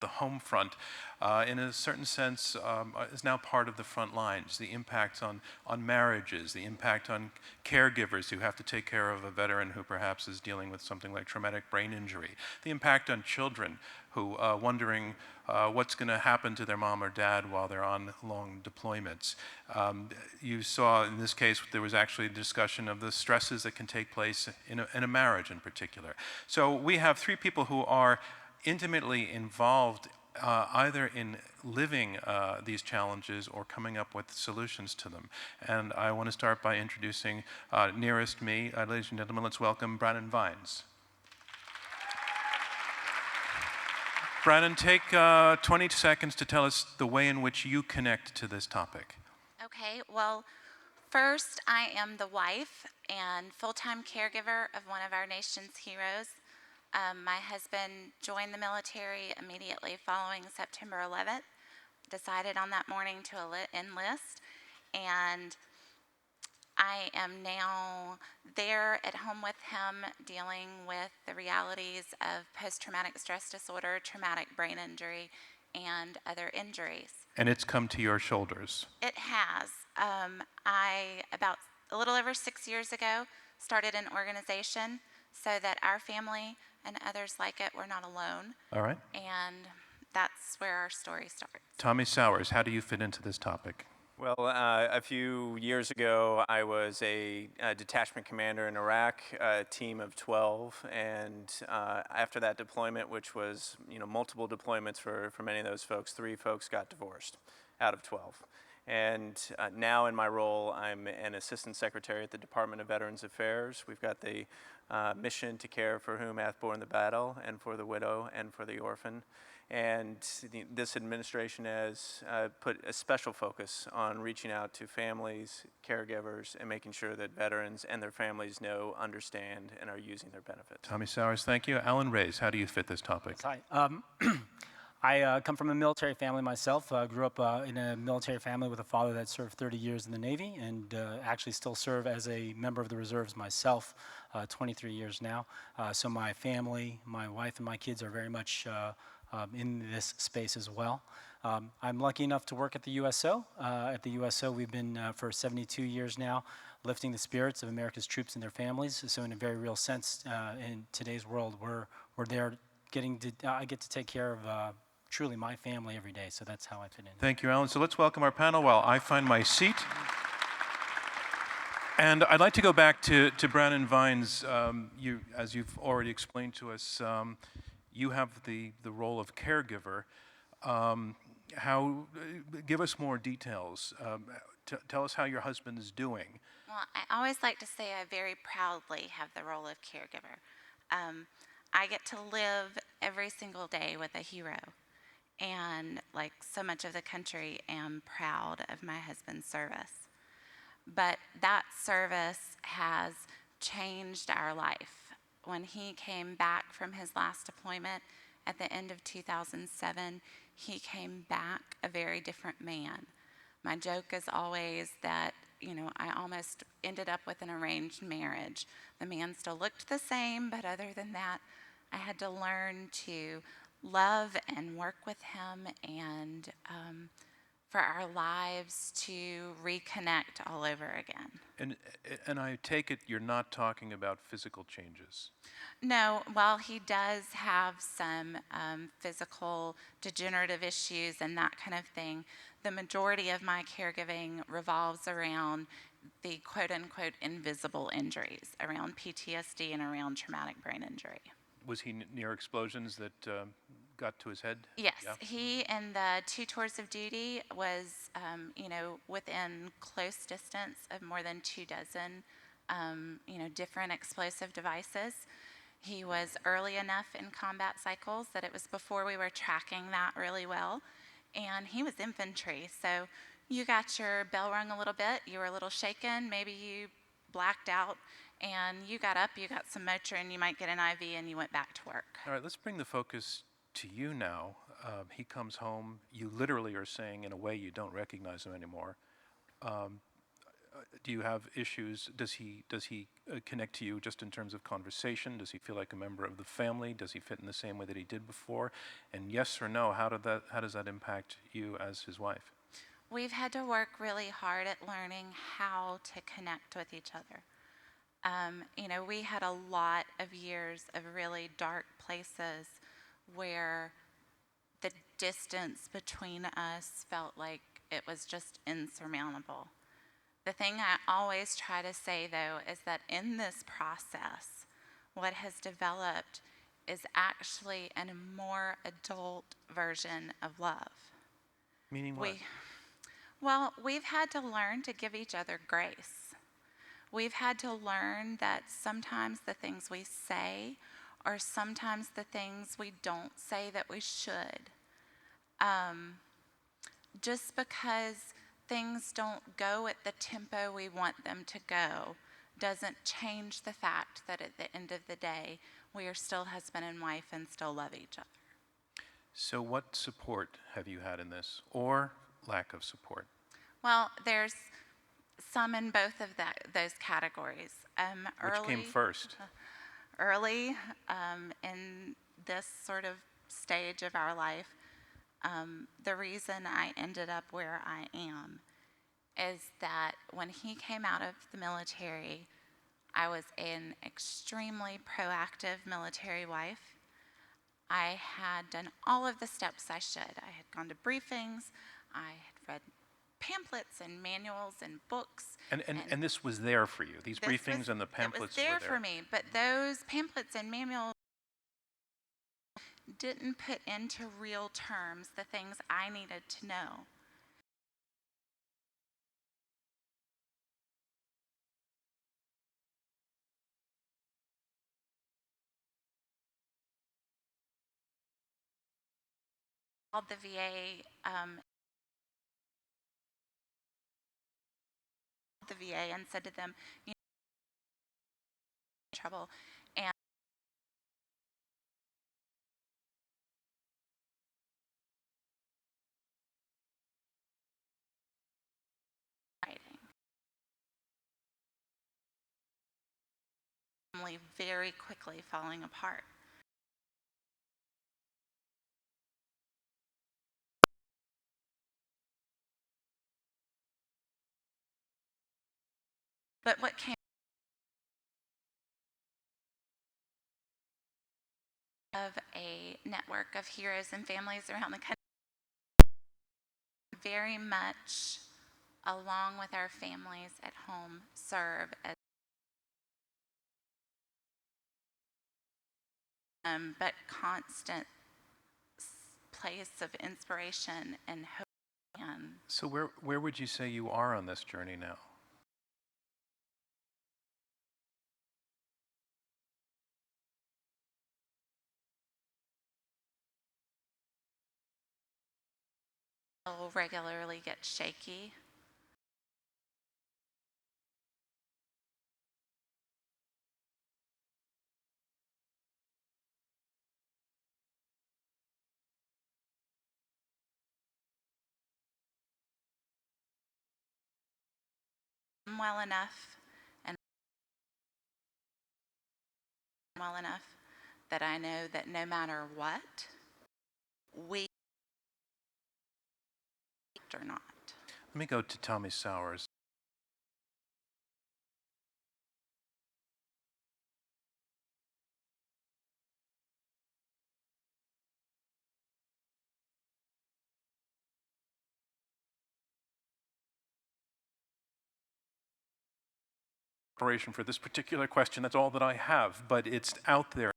the home front, in a certain sense, is now part of the front lines. The impact on marriages, the impact on caregivers who have to take care of a veteran who perhaps is dealing with something like traumatic brain injury, the impact on children who are wondering what's going to happen to their mom or dad while they're on long deployments. You saw in this case there was actually a discussion of the stresses that can take place in a marriage in particular. So we have three people who are intimately involved either in living these challenges or coming up with solutions to them. And I want to start by introducing nearest me, ladies and gentlemen, let's welcome Brannan Vines. Brannan, take 20 seconds to tell us the way in which you connect to this topic. Okay, well, first, I am the wife and full-time caregiver of one of our nation's heroes. My husband joined the military immediately following September 11th, decided on that morning to enlist, and I am now there at home with him dealing with the realities of post-traumatic stress disorder, traumatic brain injury, and other injuries. And it's come to your shoulders. It has. I, about a little over 6 years ago, started an organization so that our family and others like it were not alone. All right. And that's where our story starts. Tommy Sowers, how do you fit into this topic? Well, a few years ago, I was a detachment commander in Iraq, a team of 12, and after that deployment, which was multiple deployments for many of those folks, 3 folks got divorced out of 12. And now in my role, I'm an assistant secretary at the Department of Veterans Affairs. We've got the mission to care for whom hath borne the battle, and for the widow, and for the orphan. And this administration has put a special focus on reaching out to families, caregivers, and making sure that veterans and their families know, understand, and are using their benefits. Tommy Sowers, thank you. Alan Reyes, how do you fit this topic? Hi. I come from a military family myself. Grew up in a military family with a father that served 30 years in the Navy, and actually still serve as a member of the reserves myself, 23 years now. So my family, my wife, and my kids are very much in this space as well. I'm lucky enough to work at the USO. At the USO, we've been for 72 years now, lifting the spirits of America's troops and their families. So in a very real sense, in today's world, we're there I get to take care of truly my family every day. So that's how I fit in. Thank you, Alan. So let's welcome our panel while I find my seat. And I'd like to go back to Brannan Vines. As you've already explained to us, you have the role of caregiver. Give us more details. Tell us how your husband is doing. Well, I always like to say I very proudly have the role of caregiver. I get to live every single day with a hero. And like so much of the country, am proud of my husband's service. But that service has changed our life. When he came back from his last deployment at the end of 2007, he came back a very different man. My joke is always that, I almost ended up with an arranged marriage. The man still looked the same, but other than that, I had to learn to love and work with him, and for our lives to reconnect all over again. And I take it you're not talking about physical changes. No, while he does have some physical degenerative issues and that kind of thing, the majority of my caregiving revolves around the quote-unquote invisible injuries, around PTSD and around traumatic brain injury. Was he near explosions that got to his head? Yes, Yeah. he in the 2 tours of duty was, within close distance of more than 2 dozen, different explosive devices. He was early enough in combat cycles that it was before we were tracking that really well, and he was infantry. So you got your bell rung a little bit, you were a little shaken, maybe you blacked out, and you got up, you got some Motrin, you might get an IV, and you went back to work. All right, let's bring the focus to you now. He comes home, you literally are saying in a way you don't recognize him anymore. do you have issues? Does he connect to you just in terms of conversation? Does he feel like a member of the family? Does he fit in the same way that he did before? And yes or no, how does that impact you as his wife? We've had to work really hard at learning how to connect with each other. We had a lot of years of really dark places where the distance between us felt like it was just insurmountable. The thing I always try to say, though, is that in this process, what has developed is actually a more adult version of love. Meaning what? We've had to learn to give each other grace. We've had to learn that sometimes the things we say are sometimes the things we don't say that we should. Just because things don't go at the tempo we want them to go doesn't change the fact that at the end of the day, we are still husband and wife and still love each other. So what support have you had in this, or lack of support? Well, there's some in both of those categories. Which came first? Early in this sort of stage of our life, the reason I ended up where I am is that when he came out of the military, I was an extremely proactive military wife. I had done all of the steps I should. I had gone to briefings, I had read pamphlets and manuals and books. And this was there for you. These briefings and the pamphlets were there. were there For me, but those pamphlets and manuals didn't put into real terms the things I needed to know. Called the VA. And said to them, trouble, and writing. Family very quickly falling apart. But what came of a network of heroes and families around the country, very much along with our families at home, serve as but constant place of inspiration and hope. So where would you say you are on this journey now? I'll regularly get shaky. Well enough that I know that no matter what, we or not. Let me go to Tommy Sowers. Preparation for this particular question, that's all that I have, but it's out there.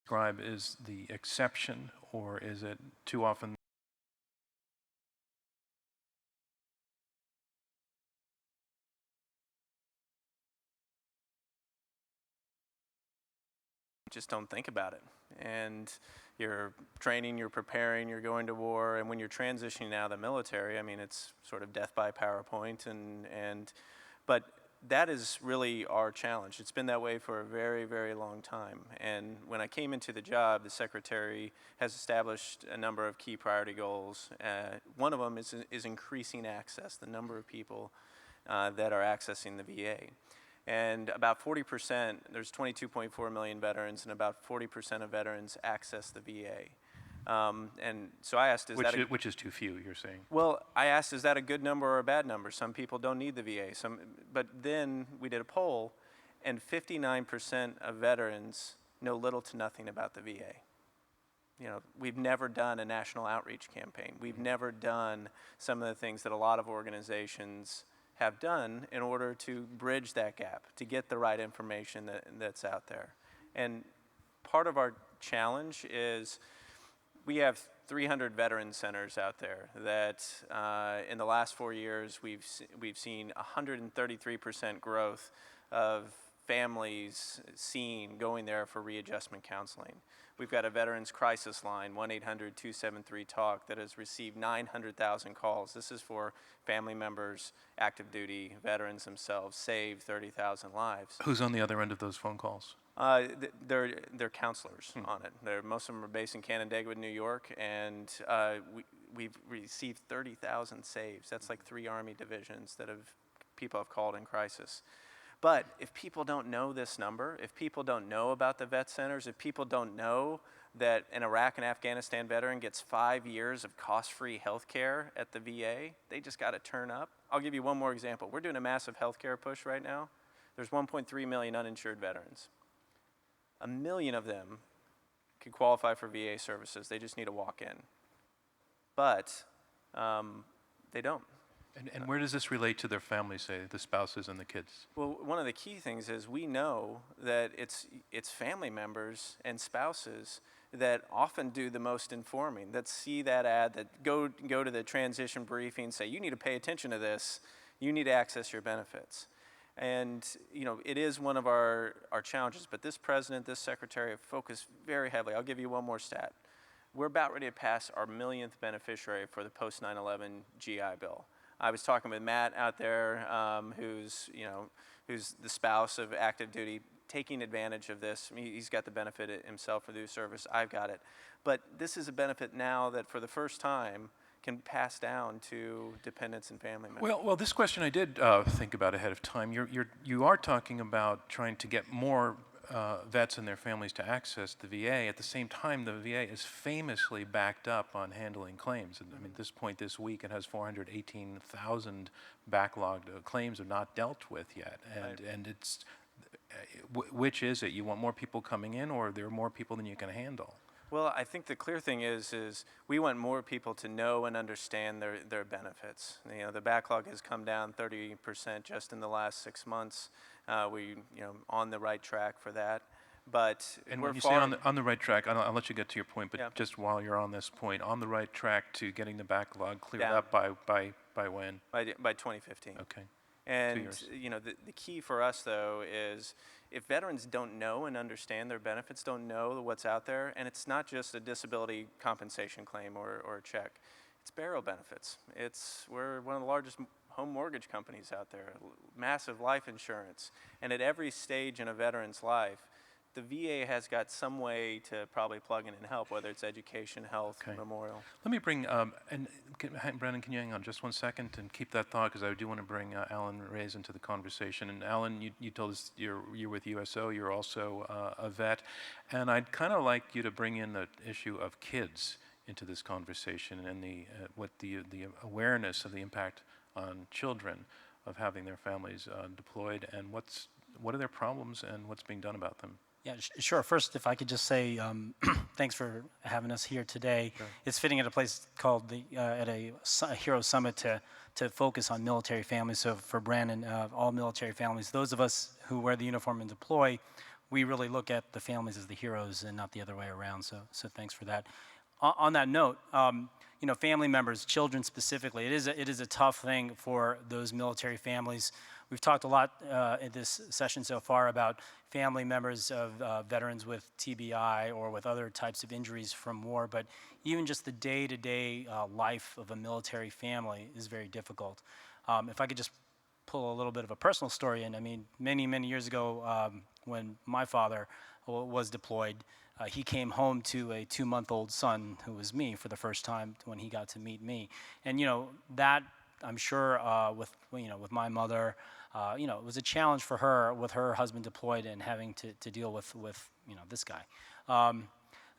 Describe is the exception, or is it too often? Just don't think about it. And you're training, you're preparing, you're going to war, and when you're transitioning out of the military, I mean, it's sort of death by PowerPoint, but that is really our challenge. It's been that way for a very, very long time. And when I came into the job, the Secretary has established a number of key priority goals. One of them is increasing access, the number of people that are accessing the VA. And about 40%, there's 22.4 million veterans, and about 40% of veterans access the VA. And so I asked, Which is too few, you're saying? Well, I asked, is that a good number or a bad number? Some people don't need the VA. But then we did a poll, and 59% of veterans know little to nothing about the VA. You know, we've never done a national outreach campaign. We've never done some of the things that a lot of organizations have done in order to bridge that gap, to get the right information that's out there. And part of our challenge is we have 300 veteran centers out there that in the last 4 years we've seen 133% growth of families going there for readjustment counseling. We've got a veterans crisis line, 1-800-273-TALK, that has received 900,000 calls. This is for family members, active duty veterans themselves, saved 30,000 lives. Who's on the other end of those phone calls? They're counselors on it. Most of them are based in Canandaigua, New York, and we've received 30,000 saves. That's like 3 Army divisions that people have called in crisis. But if people don't know this number, if people don't know about the vet centers, if people don't know that an Iraq and Afghanistan veteran gets 5 years of cost-free health care at the VA, they just got to turn up. I'll give you one more example. We're doing a massive health care push right now. There's 1.3 million uninsured veterans. 1 million of them could qualify for VA services. They just need to walk in. But they don't. And where does this relate to their families, say, the spouses and the kids? Well, one of the key things is we know that it's family members and spouses that often do the most informing, that see that ad, that go to the transition briefing, say, you need to pay attention to this, you need to access your benefits. And you know, it is one of our challenges, but this president, this secretary have focused very heavily. I'll give you one more stat. We're about ready to pass our 1,000,000th beneficiary for the post 9/11 GI Bill. I was talking with Matt out there, who's the spouse of active duty, taking advantage of this. He's got the benefit himself for the service. I've got it. But this is a benefit now that for the first time can pass down to dependents and family members. Well, this question I did think about ahead of time. You are talking about trying to get more vets and their families to access the VA. At the same time, the VA is famously backed up on handling claims. And I mean, at this point this week, it has 418,000 backlogged claims are not dealt with yet. And it's, which is it? You want more people coming in, or are there more people than you can handle? Well, I think the clear thing is we want more people to know and understand their benefits. You know, the backlog has come down 30% just in the last 6 months. We on the right track for that. But and we're when you say on the right track, I'll let you get to your point, but just while you're on this point, on the right track to getting the backlog cleared up by when? By 2015. Okay. And the key for us though is if veterans don't know and understand their benefits, don't know what's out there, and it's not just a disability compensation claim or a check, it's burial benefits. We're one of the largest home mortgage companies out there, massive life insurance, and at every stage in a veteran's life, the VA has got some way to probably plug in and help, whether it's education, health, memorial. Let me bring, Brannan, can you hang on just 1 second and keep that thought, because I do want to bring Alan Reyes into the conversation. And Alan, you told us you're with USO, you're also a vet, and I'd kind of like you to bring in the issue of kids into this conversation and the awareness of the impact on children of having their families deployed, and what are their problems and what's being done about them. Yeah, sure. First, if I could just say thanks for having us here today. Sure. It's fitting at a place called at a Hero Summit to focus on military families. So for Brannan, all military families, those of us who wear the uniform and deploy, we really look at the families as the heroes and not the other way around. So thanks for that. On that note, family members, children specifically, it is a tough thing for those military families. We've talked a lot in this session so far about family members of veterans with TBI or with other types of injuries from war, but even just the day-to-day life of a military family is very difficult. If I could just pull a little bit of a personal story in. I mean, many years ago, when my father was deployed, he came home to a 2-month-old son who was me for the first time when he got to meet me. And that, I'm sure, with my mother, it was a challenge for her with her husband deployed and having to deal with this guy.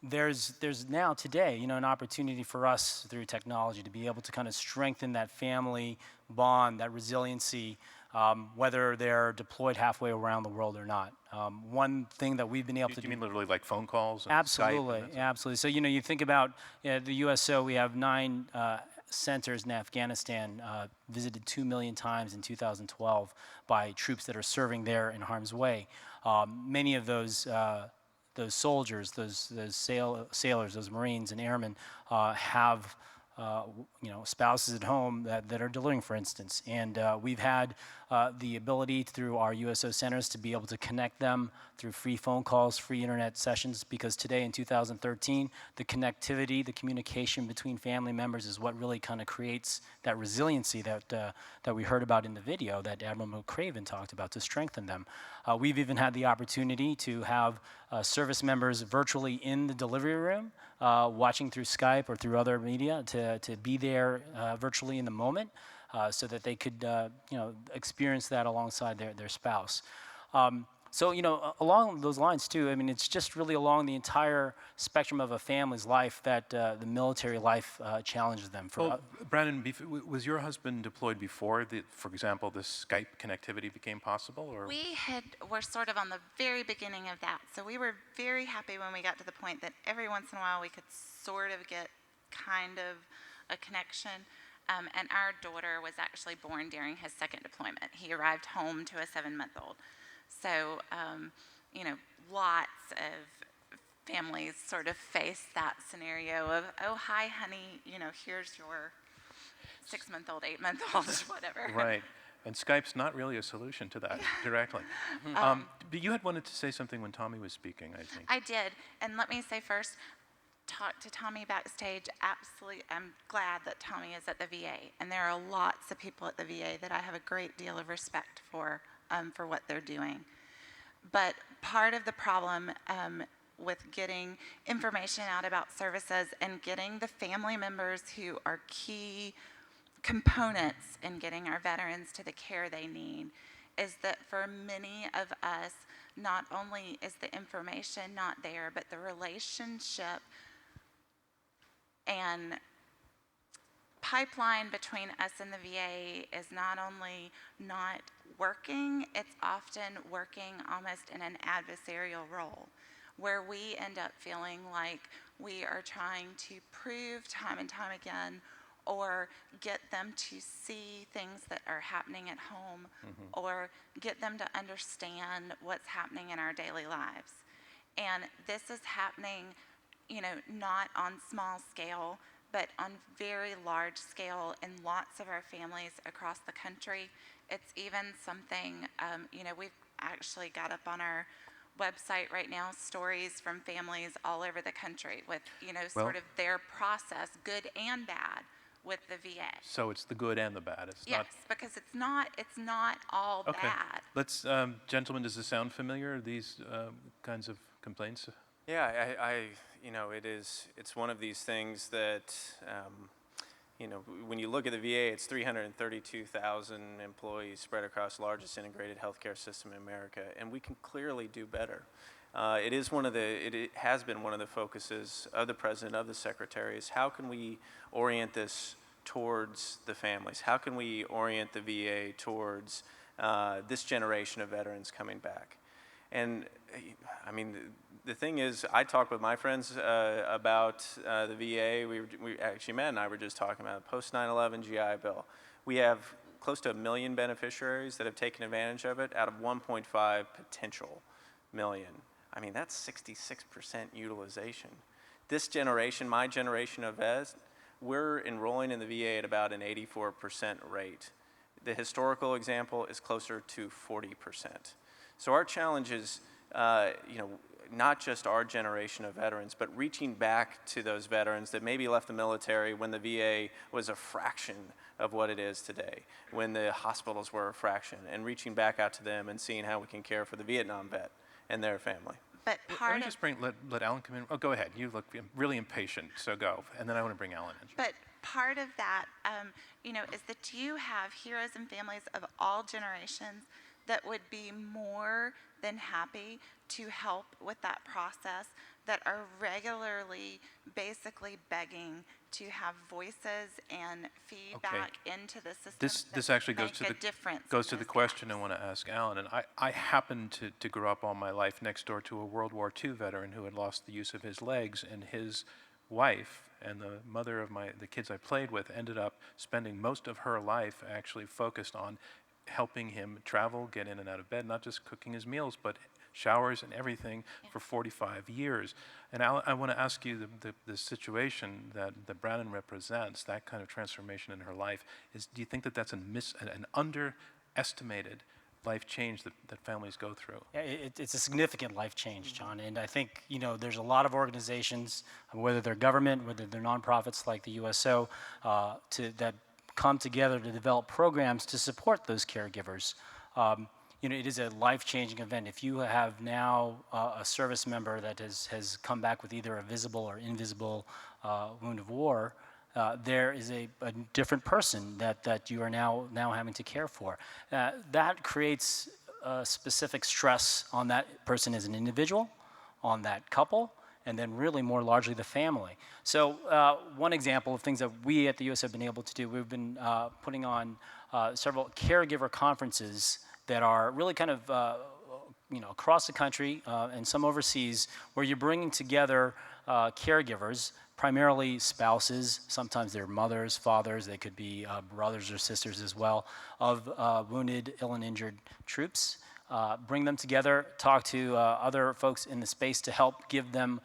There's now today, an opportunity for us through technology to be able to kind of strengthen that family bond, that resiliency, whether they're deployed halfway around the world or not. One thing that we've been able to do. You mean literally like phone calls and Absolutely, Skype? absolutely. So you think about the USO. We have 9 centers in Afghanistan, visited 2 million times in 2012 by troops that are serving there in harm's way. Many of those soldiers, those sailors, those Marines and airmen have spouses at home that are delivering, for instance. And we've had the ability through our USO centers to be able to connect them through free phone calls, free internet sessions, because today in 2013, the connectivity, the communication between family members is what really kind of creates that resiliency that we heard about in the video that Admiral McCraven talked about to strengthen them. We've even had the opportunity to have service members virtually in the delivery room, watching through Skype or through other media to be there virtually in the moment so that they could experience that alongside their spouse. So, along those lines too, I mean, it's just really along the entire spectrum of a family's life that the military life challenges them. Brannan, was your husband deployed before, for example, this Skype connectivity became possible? Or? We were sort of on the very beginning of that. So we were very happy when we got to the point that every once in a while we could sort of get kind of a connection. And our daughter was actually born during his second deployment. He arrived home to a 7-month-old. So, lots of families sort of face that scenario of, oh, hi, honey, here's your 6-month-old, 8-month-old, whatever. Right. And Skype's not really a solution to that directly. But you had wanted to say something when Tommy was speaking, I think. I did. And let me say first, talk to Tommy backstage. Absolutely, I'm glad that Tommy is at the VA. And there are lots of people at the VA that I have a great deal of respect for what they're doing. But part of the problem with getting information out about services and getting the family members who are key components in getting our veterans to the care they need is that for many of us, not only is the information not there, but the relationship and pipeline between us and the VA is not only not working, it's often working almost in an adversarial role, where we end up feeling like we are trying to prove time and time again or get them to see things that are happening at home or get them to understand what's happening in our daily lives. And this is happening, not on small scale, but on very large scale in lots of our families across the country. It's even something, we've actually got up on our website right now stories from families all over the country with, sort of their process, good and bad, with the VA. So it's the good and the bad. Yes, because it's not all bad. Let's, gentlemen, does this sound familiar, these kinds of complaints? Yeah, it's one of these things that, when you look at the VA, it's 332,000 employees spread across the largest integrated healthcare system in America, and we can clearly do better. It has been one of the focuses of the president, of the secretary, is how can we orient this towards the families? How can we orient the VA towards this generation of veterans coming back? And I mean, the thing is, I talk with my friends about the VA. We actually, Matt and I were just talking about the post 9/11 GI Bill. We have close to 1 million beneficiaries that have taken advantage of it out of 1.5 potential million. I mean, that's 66% utilization. This generation, my generation of vets, we're enrolling in the VA at about an 84% rate. The historical example is closer to 40%. So our challenge is, not just our generation of veterans, but reaching back to those veterans that maybe left the military when the VA was a fraction of what it is today, when the hospitals were a fraction, and reaching back out to them and seeing how we can care for the Vietnam vet and their family. But Let part me of just let Alan come in. Oh, go ahead. You look really impatient, so go. And then I want to bring Alan in. But part of that, is that you have heroes and families of all generations that would be more than happy to help with that process, that are regularly basically begging to have voices and feedback into the system. This actually goes to the those question I gaps. want to ask Alan. And I happened to grow up all my life next door to a World War II veteran who had lost the use of his legs, and his wife and the mother of the kids I played with ended up spending most of her life actually focused on helping him travel, get in and out of bed, not just cooking his meals, but showers and everything for 45 years. And I want to ask you the situation that Brannan represents, that kind of transformation in her life, do you think that that's an underestimated life change that families go through? Yeah, it's a significant life change, John. And I think, there's a lot of organizations, whether they're government, whether they're nonprofits like the USO, that come together to develop programs to support those caregivers. It is a life-changing event. If you have now a service member that has come back with either a visible or invisible wound of war, there is a different person that you are now having to care for. That creates specific stress on that person as an individual, on that couple, and then really more largely the family. So one example of things that we at the US have been able to do, we've been putting on several caregiver conferences that are really kind of across the country and some overseas, where you're bringing together caregivers, primarily spouses, sometimes they're mothers, fathers, they could be brothers or sisters as well, of wounded, ill and injured troops. Bring them together, talk to other folks in the space to help give them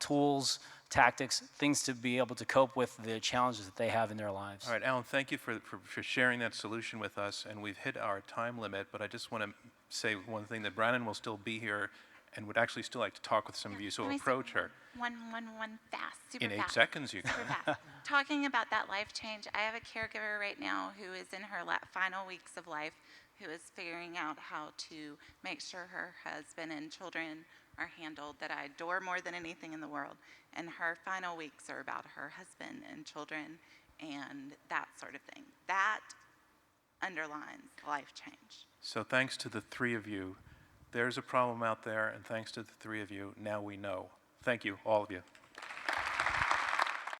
tools, tactics, things to be able to cope with the challenges that they have in their lives. All right, Alan, thank you for sharing that solution with us, and we've hit our time limit, but I just want to say one thing, that Brannan will still be here and would actually still like to talk with some of you, so Let me say approach her. One fast, super In 8 fast. seconds, you can. Super fast. Talking about that life change, I have a caregiver right now who is in her final weeks of life, who is figuring out how to make sure her husband and children are handled, that I adore more than anything in the world. And her final weeks are about her husband and children and that sort of thing. That underlines life change. So thanks to the three of you, there's a problem out there, and thanks to the three of you, now we know. Thank you, all of you.